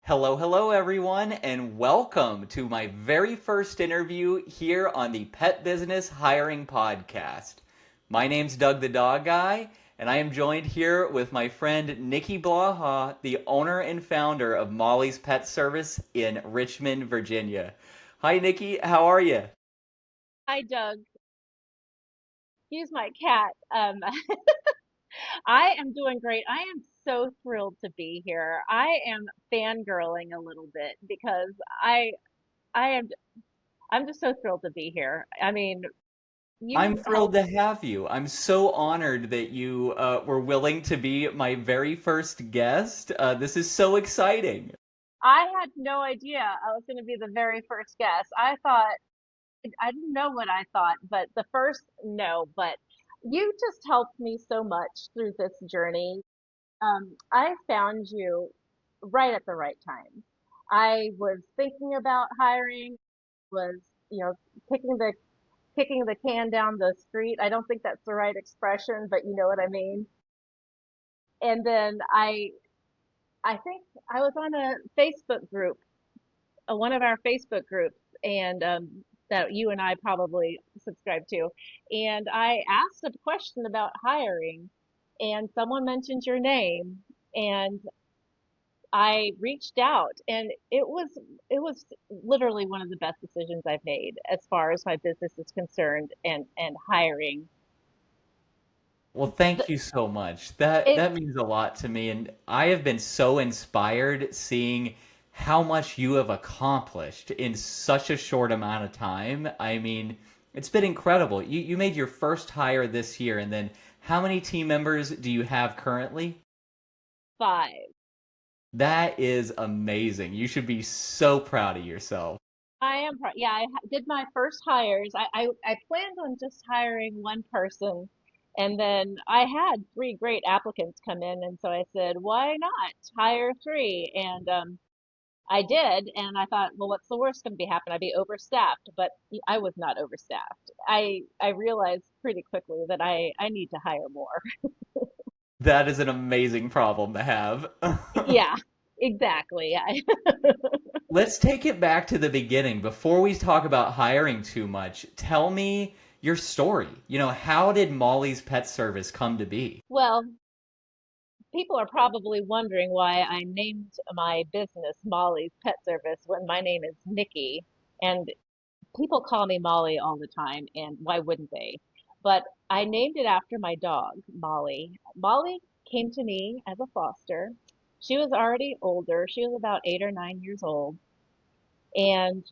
Hello, hello, everyone, and welcome to my very first interview here on the Pet Business Hiring Podcast. My name's Doug the Dog Guy, and I am joined here with my friend Nikki Blaha, the owner and founder of Mollyz Pet Service in Richmond, Virginia. Hi, Nikki, how are you? Hi, Doug. He's my cat. I am doing great. I am so thrilled to be here. I am fangirling a little bit because I I am I'm just so thrilled to be here. I mean, I'm you thrilled helped. to have you. I'm so honored that you were willing to be my very first guest. This is so exciting. I had no idea I was going to be the very first guest. I didn't know what I thought, but the first no, but you just helped me so much through this journey. I found you right at the right time. I was thinking about hiring, was, you know, kicking the kicking the can down the street. I don't think that's the right expression, but you know what I mean. And then I think I was on a Facebook group, one of our Facebook groups, and that you and I probably subscribe to. And I asked a question about hiring, and someone mentioned your name, and I reached out, and it was literally one of the best decisions I've made as far as my business is concerned and hiring. Well, The- thank you so much. That It that means a lot to me, and I have been so inspired seeing how much you have accomplished in such a short amount of time. I mean, it's been incredible. You made your first hire this year, and then how many team members do you have currently? five. That is amazing. You should be so proud of yourself. Yeah, did my first hires. I planned on just hiring one person, and then I had three great applicants come in, and so I said, why not hire three? And I did, and I thought, well, what's the worst going to be happen? I'd be overstaffed, but I was not overstaffed. I realized pretty quickly that I need to hire more. That is an amazing problem to have. Yeah, exactly. Let's take it back to the beginning. Before we talk about hiring too much, tell me your story. How did Molly's Pet Service come to be? Well, people are probably wondering why I named my business Molly's Pet Service when my name is Nikki, and people call me Molly all the time, and why wouldn't they? But I named it after my dog, Molly. Molly came to me as a foster. She was already older. She was about 8 or 9 years old. And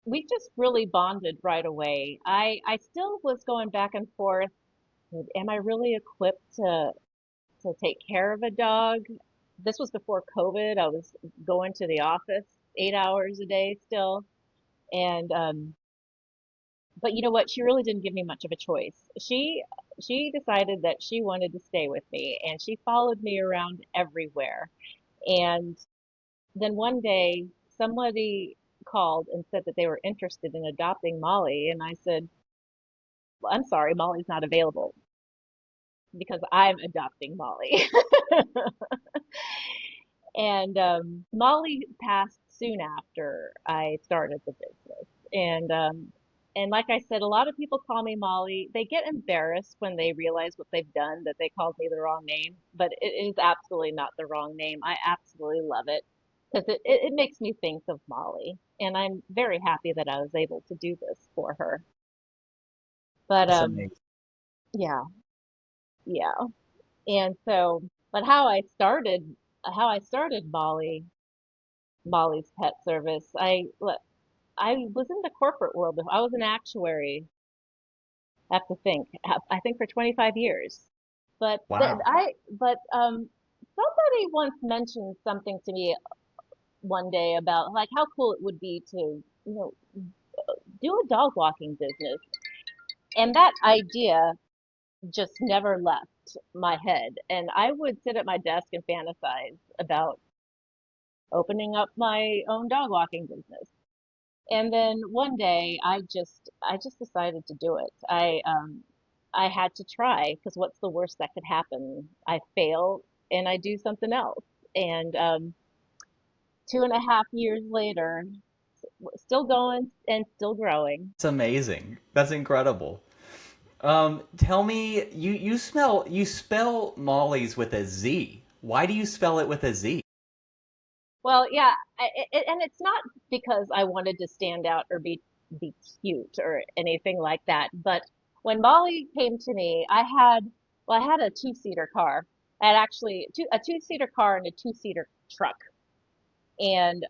we just really bonded right away. I still was going back and forth. Am I really equipped to take care of a dog? This was before COVID. I was going to the office 8 hours a day still. And, but you know what? She really didn't give me much of a choice. She decided that she wanted to stay with me, and she followed me around everywhere. And then one day somebody called and said that they were interested in adopting Molly, and I said, well, I'm sorry, Molly's not available because I'm adopting Molly. And Molly passed soon after I started the business. And like I said, a lot of people call me Molly. They get embarrassed when they realize what they've done, that they called me the wrong name. But it is absolutely not the wrong name. I absolutely love it because it makes me think of Molly. And I'm very happy that I was able to do this for her. But That's amazing. yeah, yeah. And so, but how I started Molly's Pet Service. I was in the corporate world. I was an actuary. I have to think. I think for 25 years. But Wow. somebody once mentioned something to me one day about like how cool it would be to, do a dog walking business. And that idea just never left my head. And I would sit at my desk and fantasize about opening up my own dog walking business. And then one day I just decided to do it. I had to try because what's the worst that could happen? I fail and I do something else. And 2.5 years later, still going and still growing. It's amazing. That's incredible. Tell me, you spell Molly's with a Z. Why do you spell it with a Z? Well, yeah, and it's not because I wanted to stand out or be cute or anything like that. But when Molly came to me, I had a two-seater car. I had actually a two-seater car and a two-seater truck. And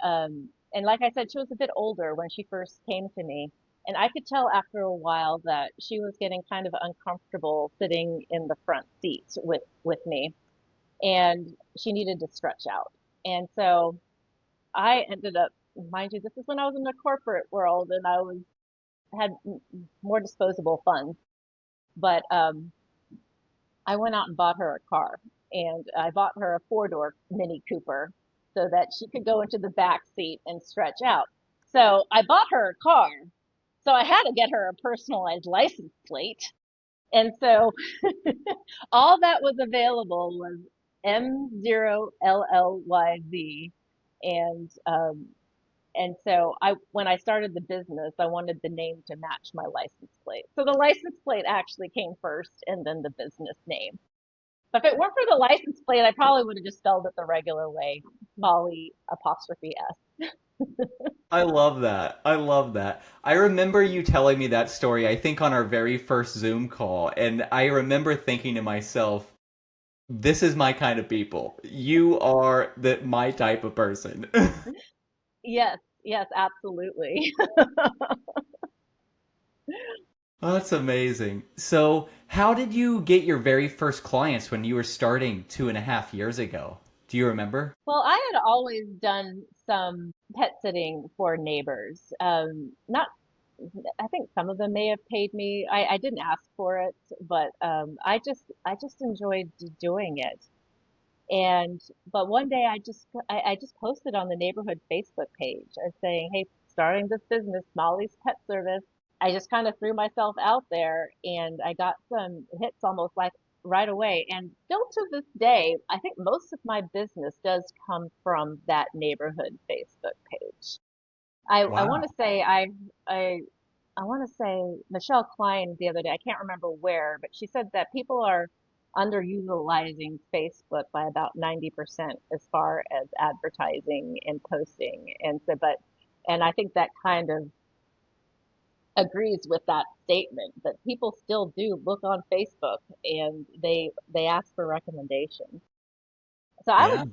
like I said, she was a bit older when she first came to me. And I could tell after a while that she was getting kind of uncomfortable sitting in the front seat with me, and she needed to stretch out. And so I ended up, mind you, this is when I was in the corporate world and I was had more disposable funds. But I went out and bought her a car, and I bought her a four-door Mini Cooper so that she could go into the back seat and stretch out. So I bought her a car, so I had to get her a personalized license plate. And so all that was available was M0LLYZ. And so when I started the business, I wanted the name to match my license plate. So the license plate actually came first and then the business name. But if it weren't for the license plate, I probably would have just spelled it the regular way, Molly apostrophe S. I love that. I love that. I remember you telling me that story, I think on our very first Zoom call, and I remember thinking to myself, this is my kind of people. You are my type of person. Yes, yes, absolutely. Oh, that's amazing. So, how did you get your very first clients when you were starting 2.5 years ago? Do you remember? Well, I had always done some pet sitting for neighbors. Not, I think some of them may have paid me. I didn't ask for it, but I just enjoyed doing it. And but one day I just posted on the neighborhood Facebook page saying, "Hey, starting this business, Molly's Pet Service." I just kind of threw myself out there and I got some hits almost like right away. And still to this day, I think most of my business does come from that neighborhood Facebook page. I want to Wow. say I I want to say Michelle Klein the other day, I can't remember where, but she said that people are underutilizing Facebook by about 90% as far as advertising and posting. And I think that kind of agrees with that statement that people still do look on Facebook and they ask for recommendations. So Yeah.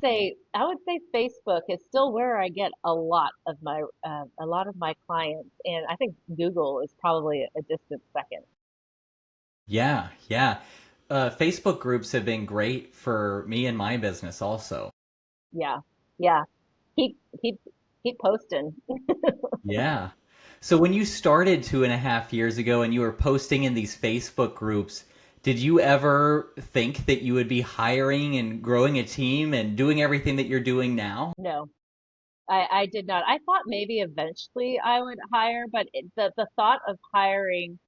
I would say Facebook is still where I get a lot of my clients, and I think Google is probably a distant second. Yeah. Yeah. Facebook groups have been great for me and my business also. Yeah, yeah. Keep keep keep posting. Yeah. So when you started 2.5 years ago and you were posting in these Facebook groups, did you ever think that you would be hiring and growing a team and doing everything that you're doing now? No, I did not. I thought maybe eventually I would hire, but the thought of hiring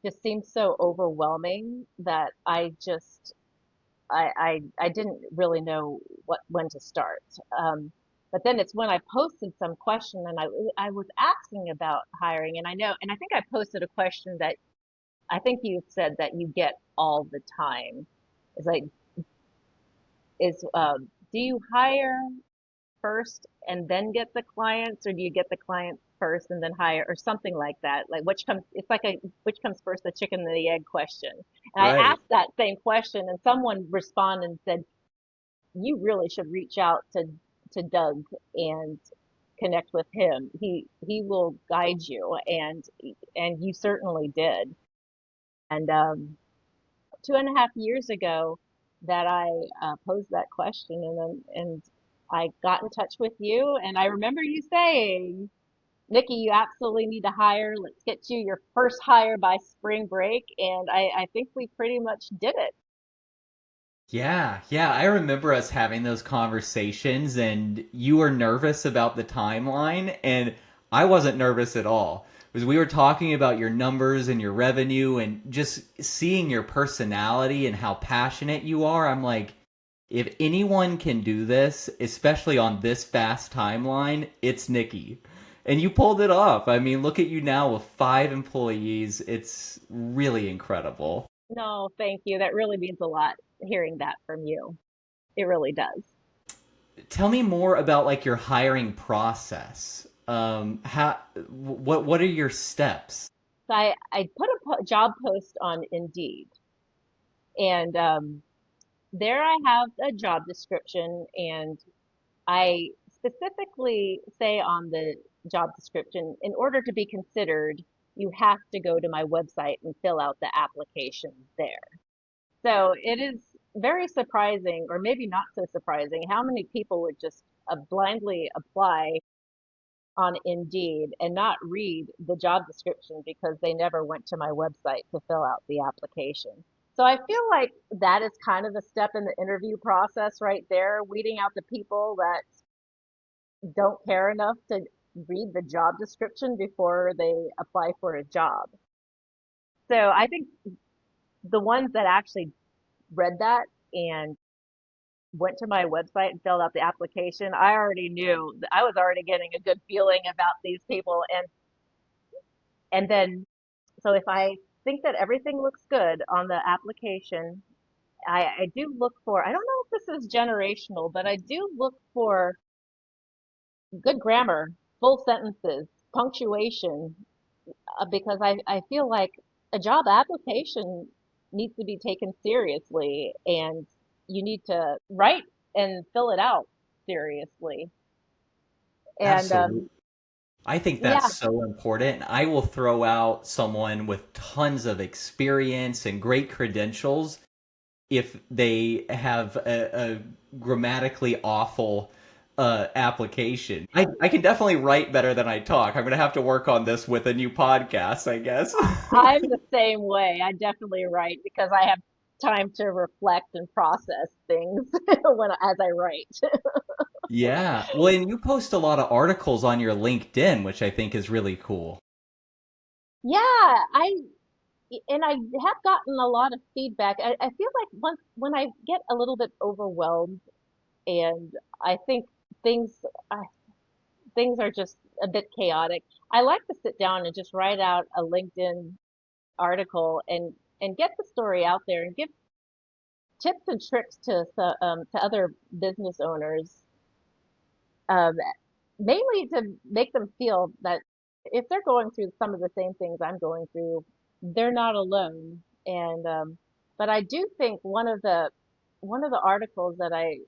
just seemed so overwhelming that I didn't really know when to start. But then it's when I posted some question and I was asking about hiring, and I think I posted a question that I think you said that you get all the time. It's like, do you hire first and then get the clients, or do you get the clients first and then hire, or something like that? Like it's like a which comes first, the chicken or the egg question. And I Right. asked that same question, and someone responded and said, you really should reach out to Doug and connect with him. He will guide you, and you certainly did. And 2.5 years ago, that I posed that question, and I got in touch with you, and I remember you saying, Nikki, you absolutely need to hire. Let's get you your first hire by spring break, and I think we pretty much did it. Yeah, yeah, I remember us having those conversations, and you were nervous about the timeline, and I wasn't nervous at all. Because we were talking about your numbers and your revenue and just seeing your personality and how passionate you are. I'm like, if anyone can do this, especially on this fast timeline, it's Nikki. And you pulled it off. I mean, look at you now with 5 employees. It's really incredible. No, thank you. That really means a lot hearing that from you. It really does. Tell me more about like your hiring process. What are your steps? So I put a job post on Indeed, and there I have a job description, and I specifically say on the job description, in order to be considered, you have to go to my website and fill out the application there. So it is very surprising, or maybe not so surprising, how many people would just blindly apply on Indeed and not read the job description because they never went to my website to fill out the application. So I feel like that is kind of a step in the interview process right there, weeding out the people that don't care enough to read the job description before they apply for a job. So I think the ones that actually read that and went to my website and filled out the application, I already knew I was already getting a good feeling about these people. And then, so if I think that everything looks good on the application, I do look for, I don't know if this is generational, but I do look for good grammar, full sentences, punctuation, because I feel like a job application needs to be taken seriously and you need to write and fill it out seriously. And Absolutely. I think that's yeah, so important. I will throw out someone with tons of experience and great credentials if they have a grammatically awful application. I can definitely write better than I talk. I'm going to have to work on this with a new podcast, I guess. I'm the same way. I definitely write because I have time to reflect and process things as I write. Yeah. Well, and you post a lot of articles on your LinkedIn, which I think is really cool. Yeah, and I have gotten a lot of feedback. I feel like when I get a little bit overwhelmed and I think things uh, things are just a bit chaotic, I like to sit down and just write out a LinkedIn article and get the story out there and give tips and tricks to other business owners, um, mainly to make them feel that if they're going through some of the same things I'm going through, they're not alone. And but I do think one of the articles that I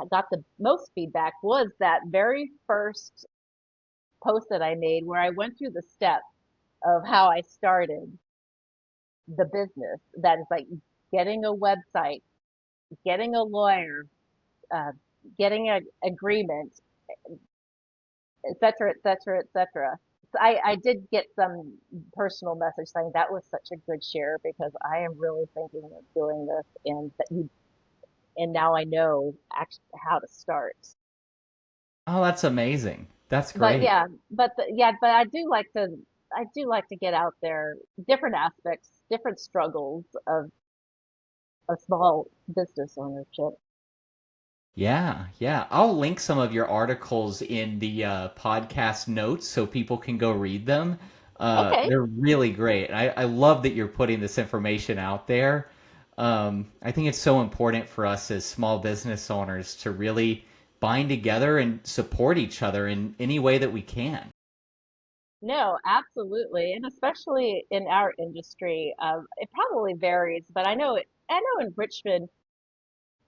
got the most feedback was that very first post that I made where I went through the steps of how I started the business. That is like getting a website, getting a lawyer, uh, getting an agreement, et cetera, et cetera, et cetera. So I did get some personal message saying that was such a good share because I am really thinking of doing this and now I know actually how to start. Oh, that's amazing. That's But great. yeah, but I do like to get out there, different aspects, different struggles of a small business ownership. Yeah, yeah. I'll link some of your articles in the podcast notes so people can go read them. Okay. They're really great. I love that you're putting this information out there. I think it's so important for us as small business owners to really bind together and support each other in any way that we can. No, absolutely. And especially in our industry, it probably varies, but I know in Richmond,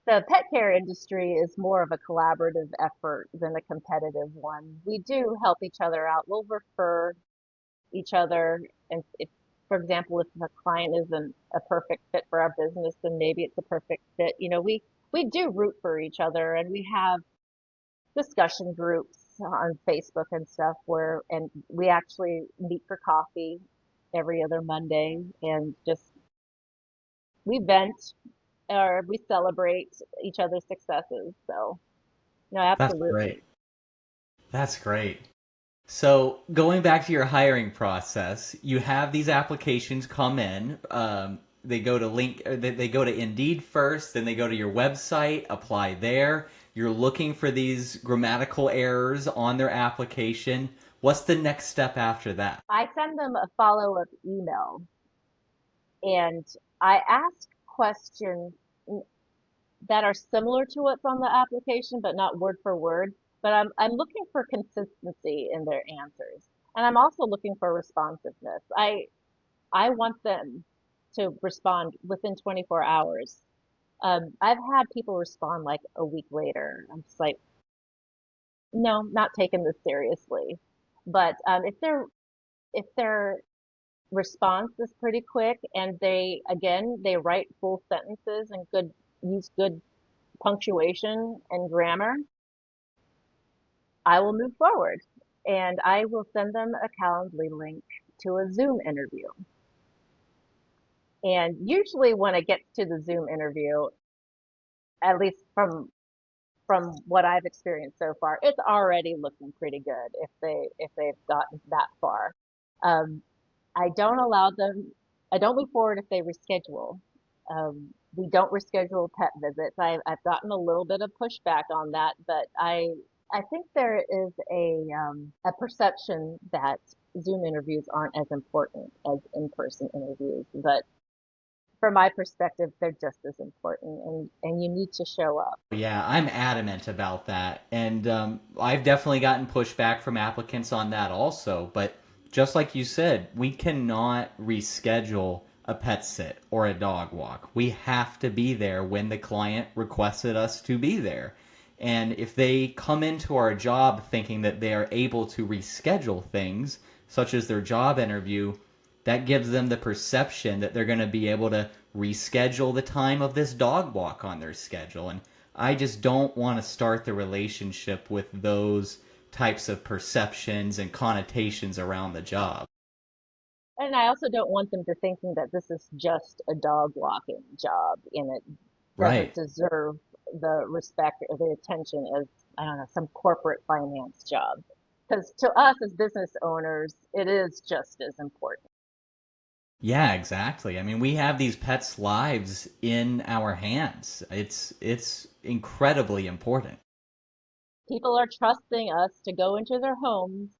the pet care industry is more of a collaborative effort than a competitive one. We do help each other out. We'll refer each other. And if, for example, if the client isn't a perfect fit for our business, then maybe it's a perfect fit. We do root for each other and we have discussion groups on Facebook and stuff and we actually meet for coffee every other Monday and just we vent or we celebrate each other's successes. So, no, That's absolutely. great. That's great. So going back to your hiring process, you have these applications come in. they go to they go to Indeed first, then they go to your website, apply there. You're looking for these grammatical errors on their application. What's the next step after that? I send them a follow-up email and I ask questions that are similar to what's on the application, but not word for word. But I'm looking for consistency in their answers. And I'm also looking for responsiveness. I want them to respond within 24 hours. I've had people respond like a week later. I'm just like, no, not taking this seriously. But if their response is pretty quick and they write full sentences and use good punctuation and grammar, I will move forward and I will send them a Calendly link to a Zoom interview. And usually when it gets to the Zoom interview, at least from what I've experienced so far, it's already looking pretty good if they've gotten that far. Um, I don't allow them. I don't move forward if they reschedule. We don't reschedule pet visits. I've gotten a little bit of pushback on that, but I think there is a perception that Zoom interviews aren't as important as in-person interviews, but from my perspective, they're just as important, and you need to show up. Yeah, I'm adamant about that. And I've definitely gotten pushback from applicants on that also. But just like you said, we cannot reschedule a pet sit or a dog walk. We have to be there when the client requested us to be there. And if they come into our job thinking that they are able to reschedule things, such as their job interview, that gives them the perception that they're going to be able to reschedule the time of this dog walk on their schedule. And I just don't want to start the relationship with those types of perceptions and connotations around the job. And I also don't want them to thinking that this is just a dog walking job and it doesn't Right. deserve the respect or the attention as, I don't know, some corporate finance job. Because to us as business owners, it is just as important. Yeah, exactly. I mean, we have these pets' lives in our hands. It's incredibly important. People are trusting us to go into their homes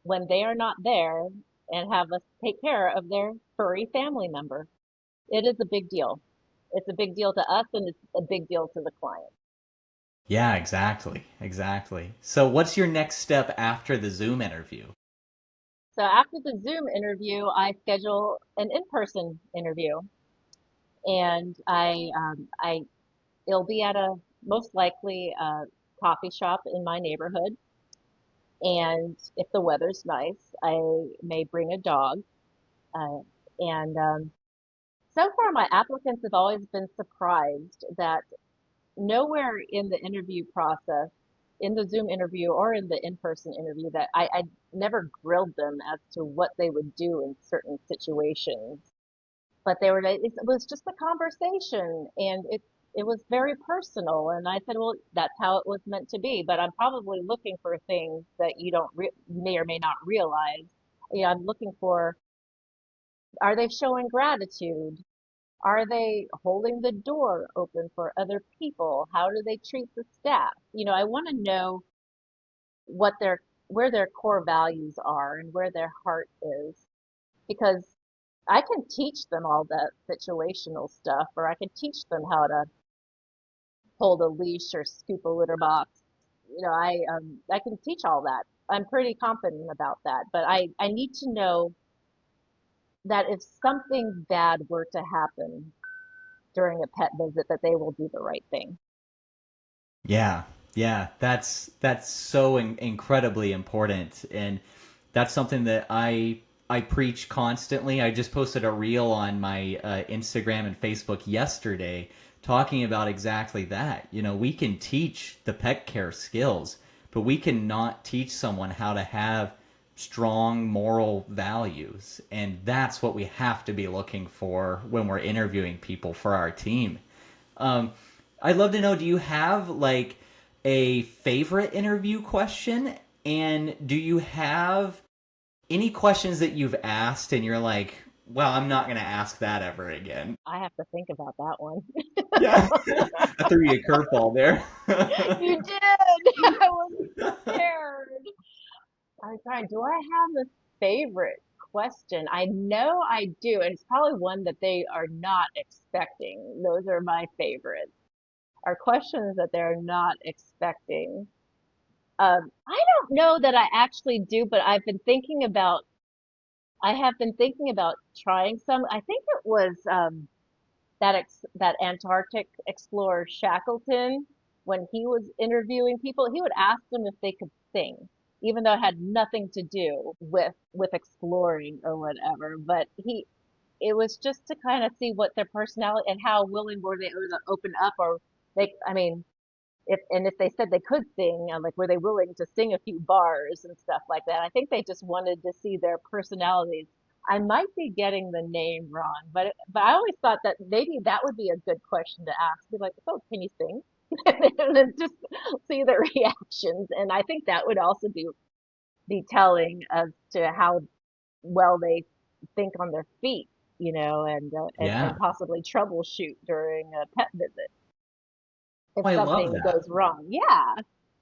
when they are not there and have us take care of their furry family member. It is a big deal. It's a big deal to us and it's a big deal to the client. Yeah, exactly. Exactly. So what's your next step after the Zoom interview? So after the Zoom interview, I schedule an in-person interview and it'll be at a most likely coffee shop in my neighborhood. And if the weather's nice, I may bring a dog. Uh, and So far, my applicants have always been surprised that nowhere in the interview process, in the Zoom interview or in the in-person interview, that I never grilled them as to what they would do in certain situations. But it was just a conversation and it was very personal. And I said, well, that's how it was meant to be. But I'm probably looking for things that you may or may not realize. I'm looking for, are they showing gratitude? Are they holding the door open for other people? How do they treat the staff? I want to know what where their core values are and where their heart is because I can teach them all that situational stuff or I can teach them how to hold a leash or scoop a litter box. I can teach all that. I'm pretty confident about that, but I need to know that if something bad were to happen during a pet visit that they will do the right thing. Yeah, yeah, that's so incredibly important, and that's something that I preach constantly. I just posted a reel on my Instagram and Facebook yesterday talking about exactly that. You know, we can teach the pet care skills, but we cannot teach someone how to have strong moral values, and that's what we have to be looking for when we're interviewing people for our team. Um, I'd love to know, do you have like a favorite interview question? And do you have any questions that you've asked and you're like, Well, I'm not going to ask that ever again. I have to think about that one. Yeah. I threw you a curveball there. You did. I wasn't prepared. I'm trying. Do I have a favorite question? I know I do, and it's probably one that they are not expecting. Those are my favorites. Are questions that they're not expecting. I don't know that I actually do, but I have been thinking about trying some. I think it was that Antarctic explorer Shackleton, when he was interviewing people, he would ask them if they could sing, even though it had nothing to do with exploring or whatever. But it was just to kind of see what their personality and how willing were they to open up, or I mean, if they said they could sing, like were they willing to sing a few bars and stuff like that. I think they just wanted to see their personalities. I might be getting the name wrong, but I always thought that maybe that would be a good question to ask. Be like, "Oh, can you sing?" And then just see their reactions. And I think that would also be telling as to how well they think on their feet, and Yeah. possibly troubleshoot during a pet visit if Oh, I love something that. goes wrong. Yeah.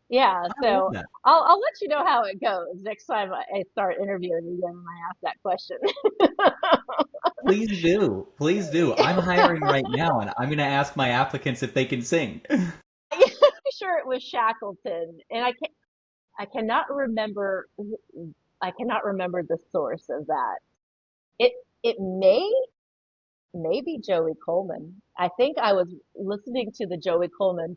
Yeah. I love So that. I'll let you know how it goes next time I start interviewing again and I ask that question. Please do. Please do. I'm hiring right now, and I'm going to ask my applicants if they can sing. I'm sure it was Shackleton, and I cannot remember I cannot remember the source of that. It it may be Joey Coleman. I think I was listening to the Joey Coleman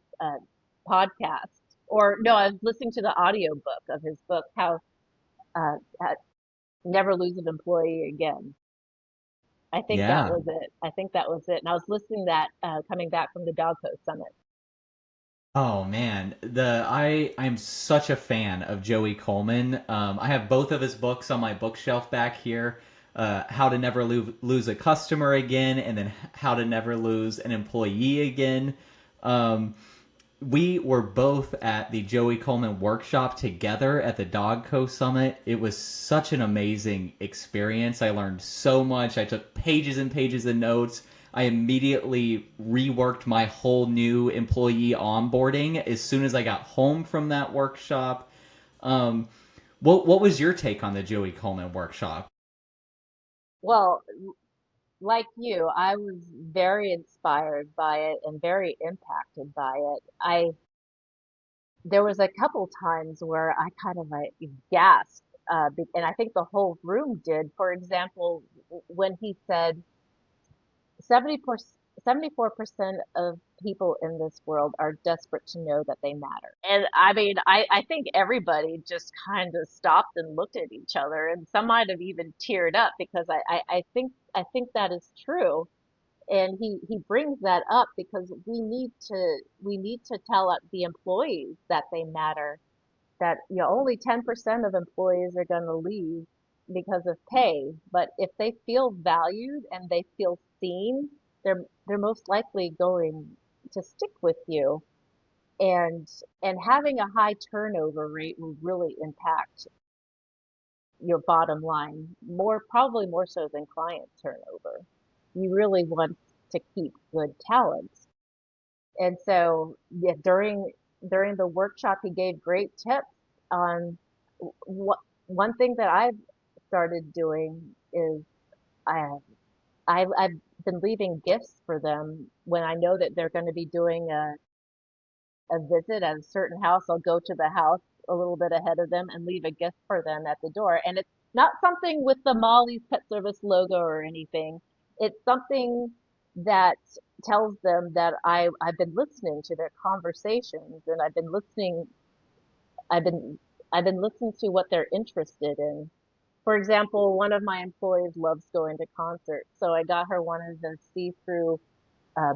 podcast, or no, I was listening to the audio book of his book, how uh, Never Lose an Employee Again. I think that Yeah. was it. I think that was it. And I was listening to that coming back from the Dog Coast Summit. Oh man, I'm such a fan of Joey Coleman. I have both of his books on my bookshelf back here. How to Never Lose a Customer Again, and then How to Never Lose an Employee Again. Um, we were both at the Joey Coleman workshop together at the Dog Co Summit. It was such an amazing experience. I learned so much. I took pages and pages of notes. I immediately reworked my whole new employee onboarding as soon as I got home from that workshop. Um, what was your take on the Joey Coleman workshop? Well, like you, I was very inspired by it and very impacted by it. There was a couple times where I kind of like gasped, and I think the whole room did. For example, when he said 74, 74% of people in this world are desperate to know that they matter. And I mean, I think everybody just kind of stopped and looked at each other, and some might have even teared up because I think that is true. And he brings that up because we need to tell the employees that they matter, that only 10% of employees are going to leave because of pay, but if they feel valued and they feel seen, they're most likely going to stick with you. And and having a high turnover rate will really impact your bottom line, probably more so than client turnover. You really want to keep good talent. And so, yeah, during the workshop, he gave great tips on what one thing that I've started doing is I I've been leaving gifts for them when I know that they're going to be doing a visit at a certain house. I'll go to the house a little bit ahead of them and leave a gift for them at the door. And it's not something with the Molly's Pet Service logo or anything. It's something that tells them that I've been listening to their conversations, and I've been I've been listening to what they're interested in. For example, one of my employees loves going to concerts, so I got her one of the see-through uh,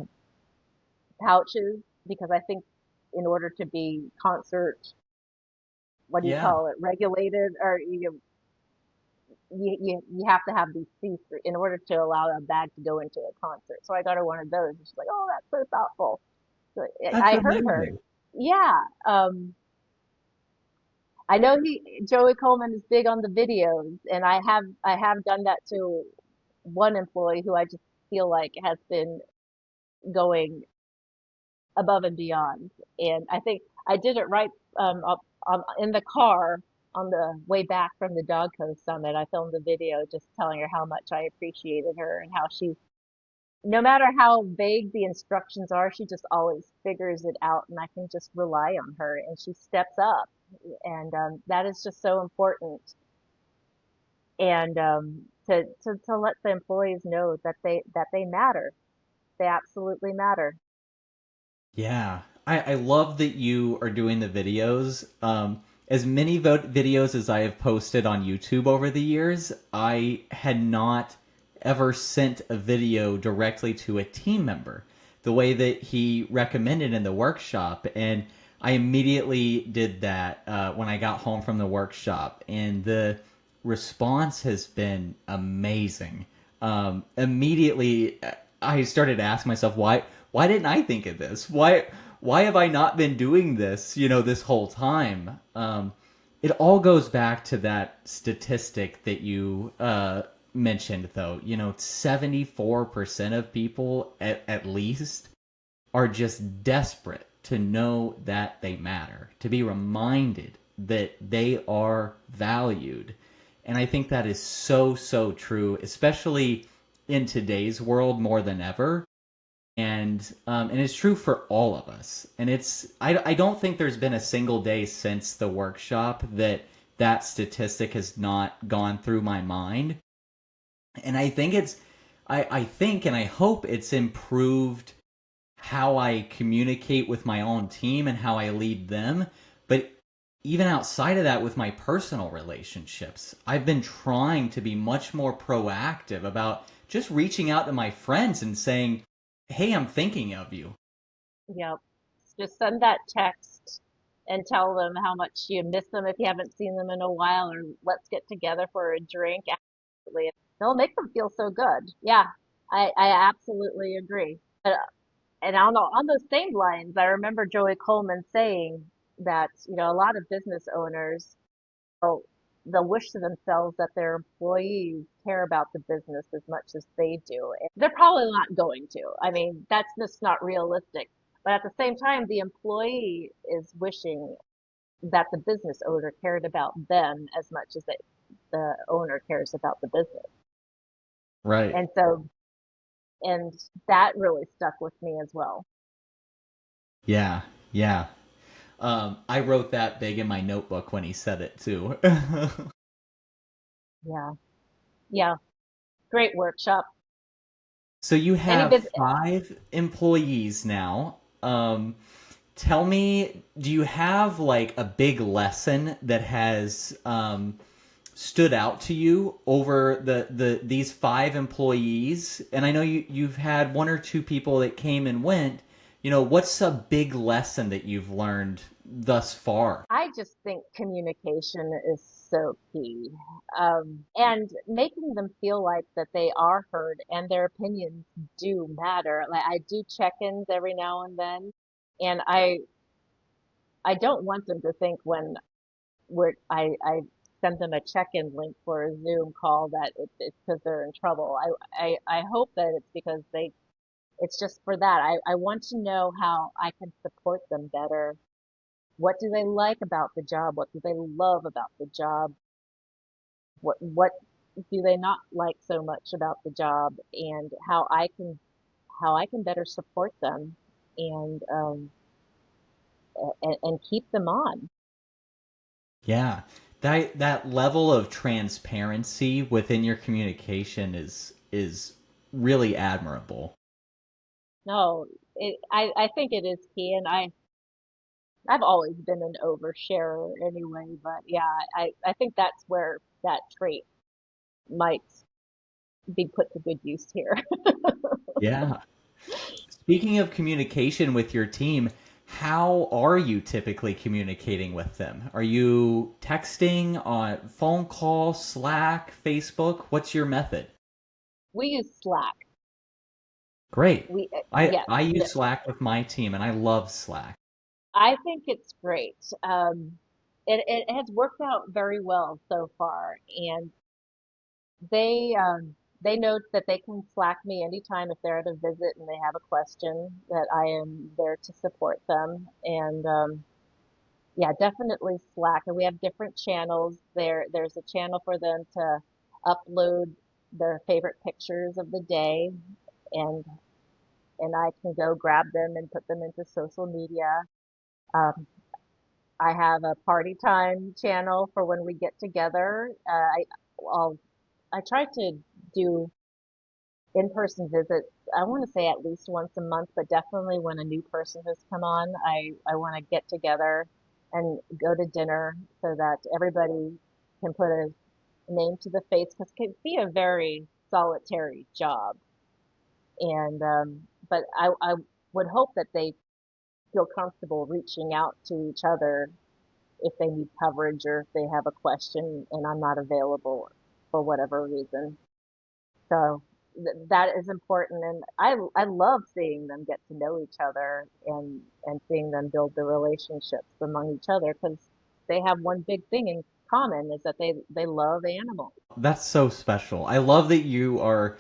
pouches because I think in order to be concert, what do you Yeah, call it, regulated, or you have to have these see-through in order to allow a bag to go into a concert. So I got her one of those, and she's like, "Oh, that's so thoughtful." So that's I heard her. amazing. Yeah. I know Joey Coleman is big on the videos, and I have done that too one employee who I just feel like has been going above and beyond. And I think I did it right in the car on the way back from the Dog Co Summit. I filmed a video just telling her how much I appreciated her and how she, no matter how vague the instructions are, she just always figures it out and I can just rely on her and she steps up. And that is just so important. And to let the employees know that they matter. They absolutely matter. Yeah, I love that you are doing the videos. As many videos as I have posted on YouTube over the years, I had not ever sent a video directly to a team member the way that he recommended in the workshop. And I immediately did that when I got home from the workshop. And the response has been amazing. Immediately, I started asking myself, why didn't I think of this? Why have I not been doing this, this whole time? It all goes back to that statistic that you mentioned, though. 74% of people, at least, are just desperate to know that they matter, to be reminded that they are valued. And I think that is so, so true, especially in today's world more than ever. And it's true for all of us. And I don't think there's been a single day since the workshop that statistic has not gone through my mind. And I think and I hope it's improved how I communicate with my own team and how I lead them. But even outside of that, with my personal relationships, I've been trying to be much more proactive about just reaching out to my friends and saying, hey, I'm thinking of you. Yep. Just send that text and tell them how much you miss them if you haven't seen them in a while, or let's get together for a drink. Absolutely. They'll make them feel so good. Yeah, I absolutely agree. And on those same lines, I remember Joey Coleman saying that, a lot of business owners, they'll, they'll wish to themselves that their employees care about the business as much as they do. And they're probably not going to. I mean, that's just not realistic. But at the same time, the employee is wishing that the business owner cared about them as much as the owner cares about the business. Right. And so, and that really stuck with me as well. Yeah. Yeah. I wrote that big in my notebook when he said it too. Yeah. Yeah. Great workshop. So you Any have business, 5 employees now. Tell me, do you have like a big lesson that has stood out to you over these 5 employees? And I know you've had 1 or 2 people that came and went. What's a big lesson that you've learned thus far? I just think communication is so key. And making them feel like that they are heard and their opinions do matter. Like I do check-ins every now and then, and I don't want them to think when I send them a check-in link for a Zoom call that it's because they're in trouble. I hope that it's because it's just for that. I want to know how I can support them better. What do they like about the job? What do they love about the job? What do they not like so much about the job? And how I can better support them and and keep them on. Yeah. That level of transparency within your communication is really admirable. No, I think it is key, and I've always been an oversharer anyway, but yeah, I think that's where that trait might be put to good use here. Yeah. Speaking of communication with your team, how are you typically communicating with them? Are you texting on phone call, Slack, Facebook? What's your method? We use Slack. Great. We yes, I use Slack with my team and I love Slack. I think it's great. It has worked out very well so far, and they they know that they can Slack me anytime if they're at a visit and they have a question, that I am there to support them. And yeah, definitely Slack. And we have different channels there. There's a channel for them to upload their favorite pictures of the day, and I can go grab them and put them into social media. Um, I have a party time channel for when we get together. I'll I try to do in-person visits. I want to say at least once a month, but definitely when a new person has come on, I want to get together and go to dinner so that everybody can put a name to the face, because it can be a very solitary job. And but I would hope that they feel comfortable reaching out to each other if they need coverage or if they have a question and I'm not available for whatever reason. So that is important, and I love seeing them get to know each other and seeing them build the relationships among each other, because they have one big thing in common, is that they love animals. That's so special. I love that you are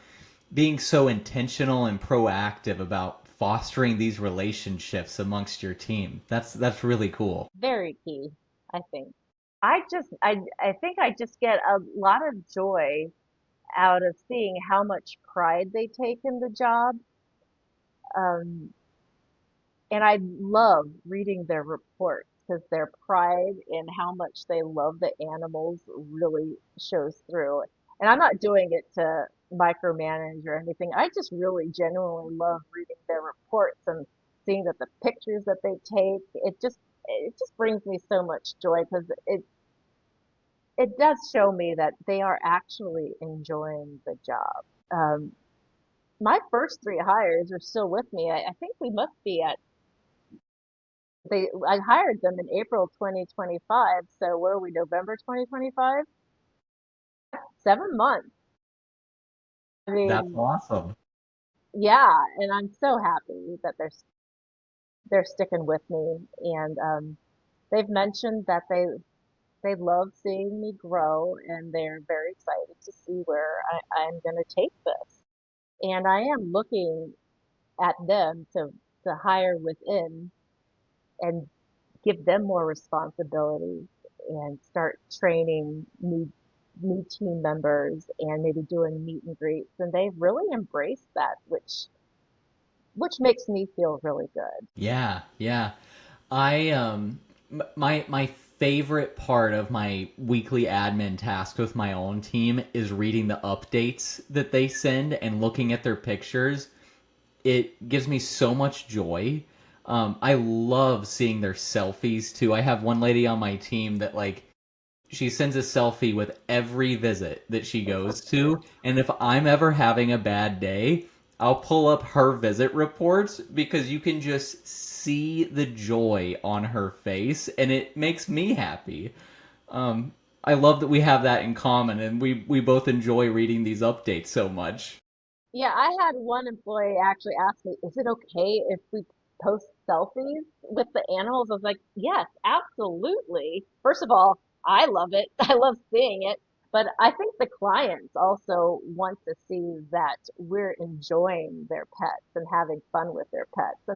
being so intentional and proactive about fostering these relationships amongst your team. That's really cool. Very key, I think. I think I just get a lot of joy out of seeing how much pride they take in the job. Um, And I love reading their reports, because their pride in how much they love the animals really shows through. And I'm not doing it to micromanage or anything. I just really genuinely love reading their reports and seeing that the pictures that they take, it just brings me so much joy, because it does show me that they are actually enjoying the job. Um, my first three hires are still with me. I think we must be at I hired them in April 2025. So where are we, November 2025? 7 months. I That's mean, awesome. yeah, and I'm so happy that they're sticking with me. And they've mentioned that they love seeing me grow, and they're very excited to see where I'm going to take this. And I am looking at them to hire within and give them more responsibility and start training new team members and maybe doing meet and greets, and they've really embraced that, which makes me feel really good. Yeah, yeah. I my favorite part of my weekly admin task with my own team is reading the updates that they send and looking at their pictures. It gives me so much joy. I love seeing their selfies too. I have one lady on my team that like she sends a selfie with every visit that she goes to, and if I'm ever having a bad day, I'll pull up her visit reports because you can just see the joy on her face, and it makes me happy. Um, I love that we have that in common, and we both enjoy reading these updates so much. Yeah, I had one employee actually ask me, is it okay if we post selfies with the animals? I was like, yes, absolutely. First of all, I love it. I love seeing it. But I think the clients also want to see that we're enjoying their pets and having fun with their pets. And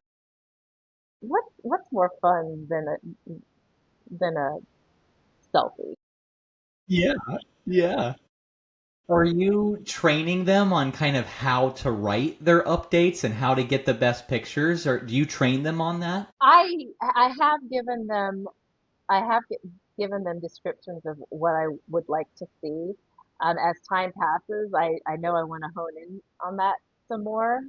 what's more fun than a selfie? Yeah, yeah. Are you training them on kind of how to write their updates and how to get the best pictures, or do you train them on that? I have given them I have given them descriptions of what I would like to see. As time passes, I know I want to hone in on that some more.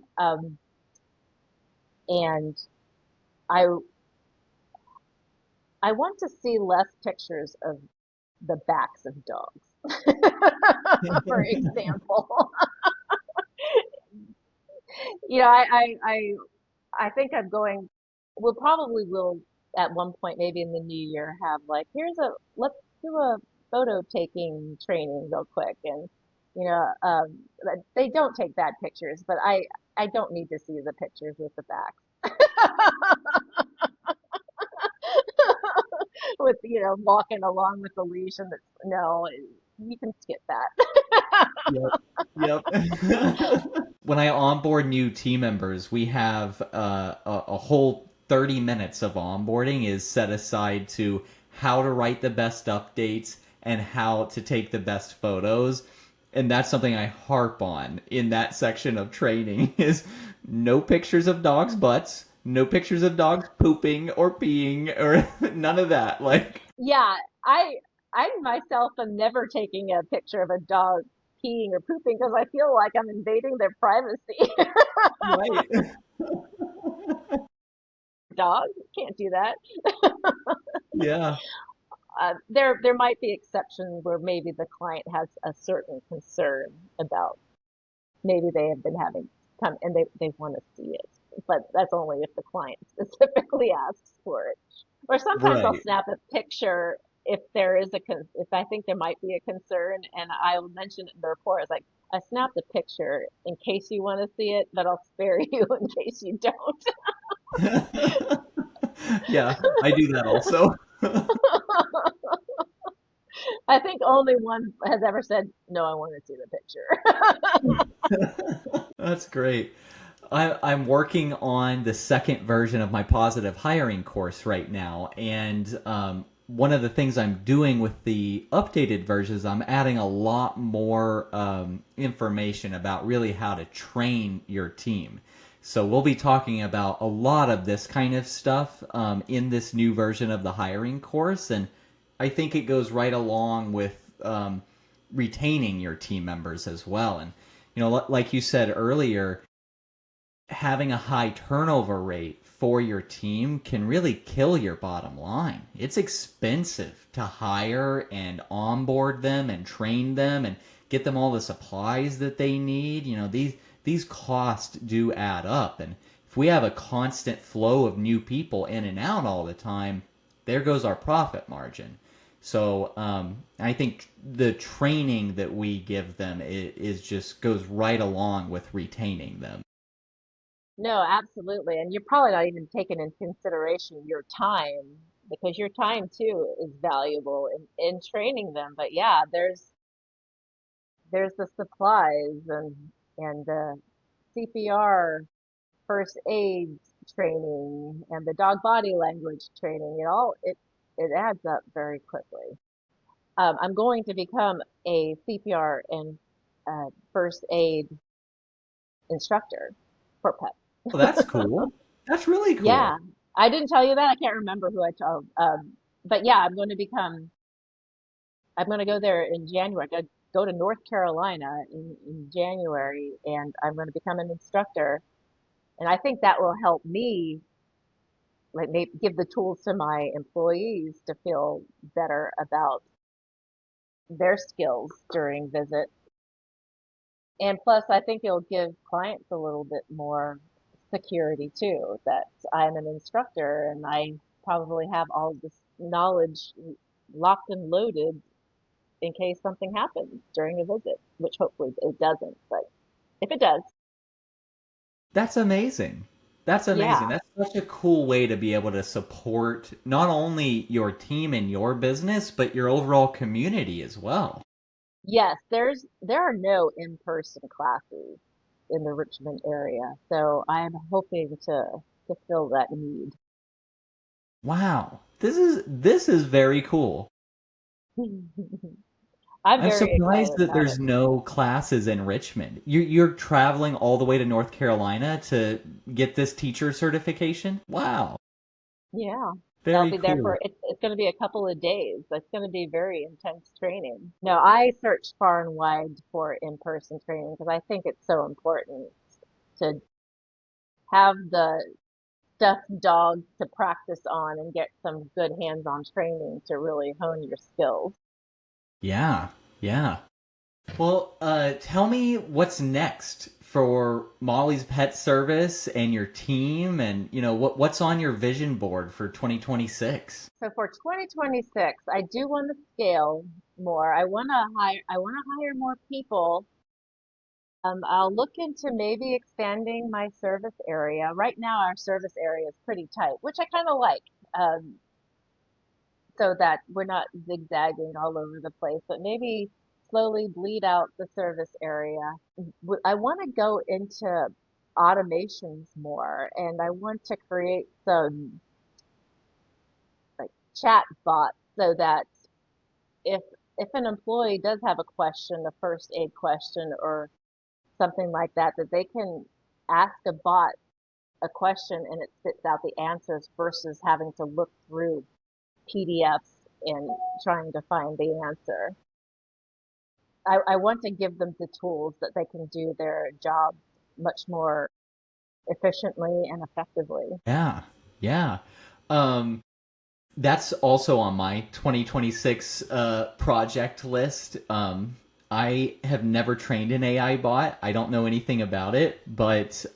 And I I want to see less pictures of the backs of dogs, for example. I think I'm going, we'll probably will at one point, maybe in the new year, have like, let's do a photo taking training real quick. And, they don't take bad pictures, but I don't need to see the pictures with the backs. With, walking along with the leash, and no, you can skip that. Yep. Yep. When I onboard new team members, we have a whole 30 minutes of onboarding is set aside to how to write the best updates and how to take the best photos. And that's something I harp on in that section of training is no pictures of dogs' butts, no pictures of dogs pooping or peeing or none of that. Like, Yeah, I I myself am never taking a picture of a dog peeing or pooping because I feel like I'm invading their privacy. right. Dog can't do that. Yeah. There might be exceptions where maybe the client has a certain concern about maybe they have been having come and they want to see it, but that's only if the client specifically asks for it. Or sometimes I'll Right. snap a picture if there is if I think there might be a concern, and I'll mention it in the report. It's like I snapped a picture in case you want to see it, but I'll spare you in case you don't. Yeah, I do that also. I think only one has ever said, "No, I want to see the picture." That's great. I'm working on the second version of my positive hiring course right now, and one of the things I'm doing with the updated versions, I'm adding a lot more information about really how to train your team. So we'll be talking about a lot of this kind of stuff in this new version of the hiring course, and I think it goes right along with retaining your team members as well. And like you said earlier, having a high turnover rate for your team can really kill your bottom line. It's expensive to hire and onboard them and train them and get them all the supplies that they need. These costs do add up, and if we have a constant flow of new people in and out all the time, there goes our profit margin. So I think the training that we give them is just goes right along with retaining them. No, absolutely. And you're probably not even taking into consideration your time because your time too is valuable in training them. But yeah, there's the supplies and the CPR, first aid training, and the dog body language training. It adds up very quickly. I'm going to become a CPR and first aid instructor for pets. Well, that's cool. That's really Yeah, cool. I didn't tell you that. I can't remember who I told. But yeah, I'm going to go there in January. I go to North Carolina in January, and I'm going to become an instructor. And I think that will help me, like, maybe give the tools to my employees to feel better about their skills during visits. And plus, I think it'll give clients a little bit more security too, that I'm an instructor and I probably have all this knowledge locked and loaded in case something happens during a visit, which hopefully it doesn't. But if it does, That's amazing. That's amazing. yeah, That's such a cool way to be able to support not only your team and your business, but your overall community as well. yes, there are no in-person classes in the Richmond area, so I'm hoping to fill that need. Wow. This is very cool. I'm I'm very surprised excited that about it. there's no classes in Richmond. You're traveling all the way to North Carolina to get this teacher certification? Wow. Yeah. I'll Very be there cool. for it's going to be a couple of days. It's going to be very intense training. No, I searched far and wide for in-person training because I think it's so important to have the stuffed dog to practice on and get some good hands-on training to really hone your skills. Yeah. Yeah. Well, tell me what's next for Molly's Pet Service and your team, and what's on your vision board for 2026. So for 2026, I do want to scale more. I want to hire more people. I'll look into maybe expanding my service area. Right now, our service area is pretty tight, which I kind of like, so that we're not zigzagging all over the place. But maybe slowly bleed out the service area. I want to go into automations more, and I want to create some like chat bots so that if if an employee does have a question, a first aid question or something like that, that they can ask a bot a question and it spits out the answers versus having to look through PDFs and trying to find the answer. I want to give them the tools that they can do their job much more efficiently and effectively. Yeah, yeah. Um, that's also on my 2026 project list. I have never trained an AI bot. I don't know anything about it, but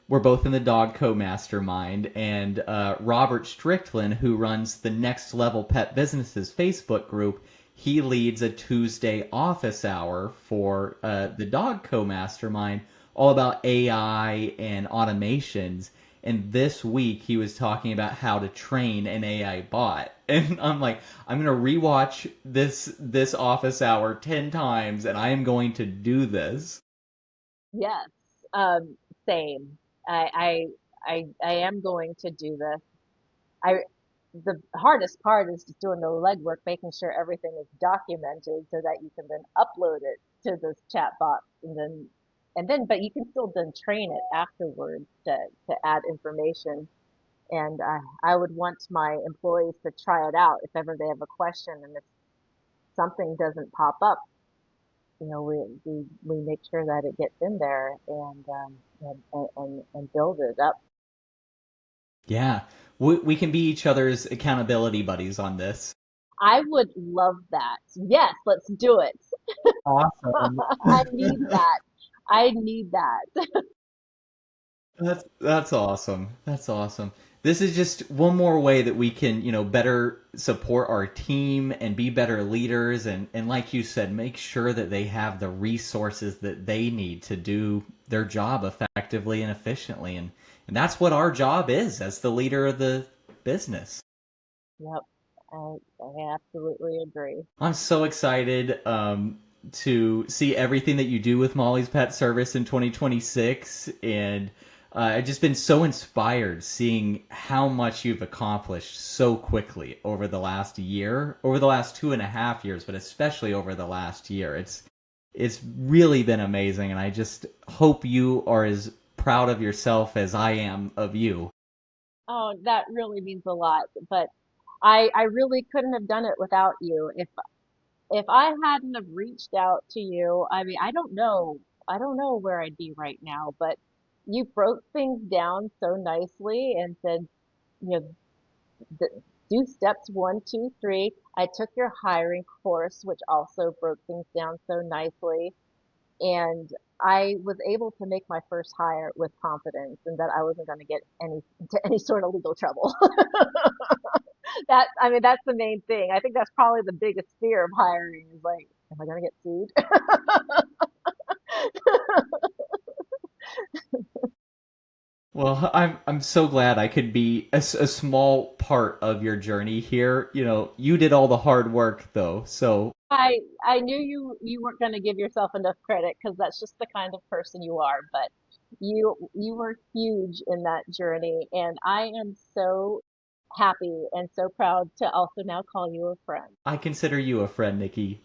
we're both in the Dog Co Mastermind, and Robert Strickland, who runs the Next Level Pet Businesses Facebook group, he leads a Tuesday office hour for the Dog Co Mastermind, all about AI and automations. And this week he was talking about how to train an AI bot. And I'm like, I'm gonna rewatch this office hour 10 times and I am going to do this. Yes, um, same. I am going to do this. I the hardest part is just doing the legwork, making sure everything is documented so that you can then upload it to this chat box but you can still then train it afterwards to add information. And I would want my employees to try it out if ever they have a question and if something doesn't pop up, we make sure that it gets in there and build it up. Yeah. We can be each other's accountability buddies on this. I would love that. Yes, let's do it. Awesome. I need that. I need that. That's awesome. That's awesome. This is just one more way that we can, better support our team and be better leaders and like you said, make sure that they have the resources that they need to do their job effectively and efficiently. And that's what our job is as the leader of the business. Yep, I absolutely agree. I'm so excited to see everything that you do with Molly's Pet Service in 2026. And I've just been so inspired seeing how much you've accomplished so quickly over the last year, over the last 2.5 years, but especially over the last year. It's really been amazing, and I just hope you are as proud of yourself as I am of you. Oh, that really means a lot. But I really couldn't have done it without you. If I hadn't have reached out to you, I mean, I don't know where I'd be right now, but you broke things down so nicely and said, you know, the, do steps one, two, three. I took your hiring course, which also broke things down so nicely. And I was able to make my first hire with confidence and that I wasn't going to get into any sort of legal trouble. I mean, that's the main thing. I think that's probably the biggest fear of hiring is like, am I going to get sued? Well, I'm so glad I could be a small part of your journey here. You did all the hard work though. So, I knew you weren't going to give yourself enough credit because that's just the kind of person you are, but you were huge in that journey, and I am so happy and so proud to also now call you a friend. I consider you a friend, Nikki.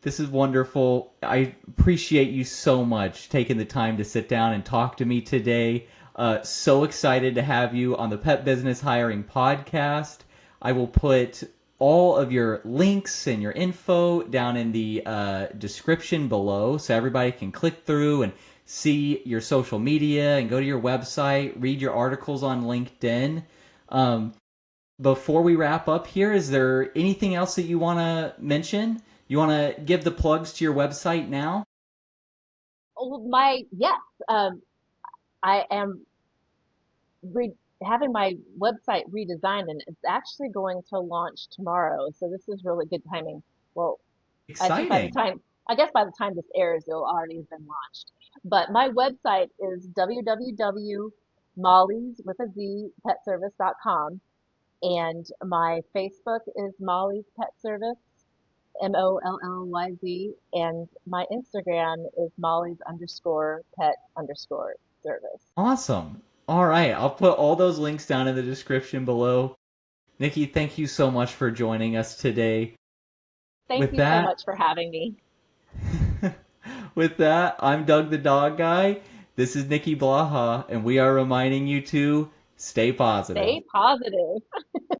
This is wonderful. I appreciate you so much taking the time to sit down and talk to me today. So excited to have you on the Pet Business Hiring Podcast. I will put all of your links and your info down in the description below so everybody can click through and see your social media and go to your website, read your articles on LinkedIn. Um, Before we wrap up here, is there anything else that you want to mention? You want to give the plugs to your website now? Oh, yes, I am re having my website redesigned and it's actually going to launch tomorrow. So this is really good timing. Well, I think Exciting. I guess by the time this airs, it'll already have been launched. But my website is www.mollyz with a Z petservice.com and my Facebook is Molly's Pet Service Mollyz, and my Instagram is Mollyz_pet_service. Awesome. All right, I'll put all those links down in the description below. Nikki, thank you so much for joining us today. Thank With you so that, much for having me. with that, I'm Doug the Dog Guy. This is Nikki Blaha, and we are reminding you to stay positive. Stay positive.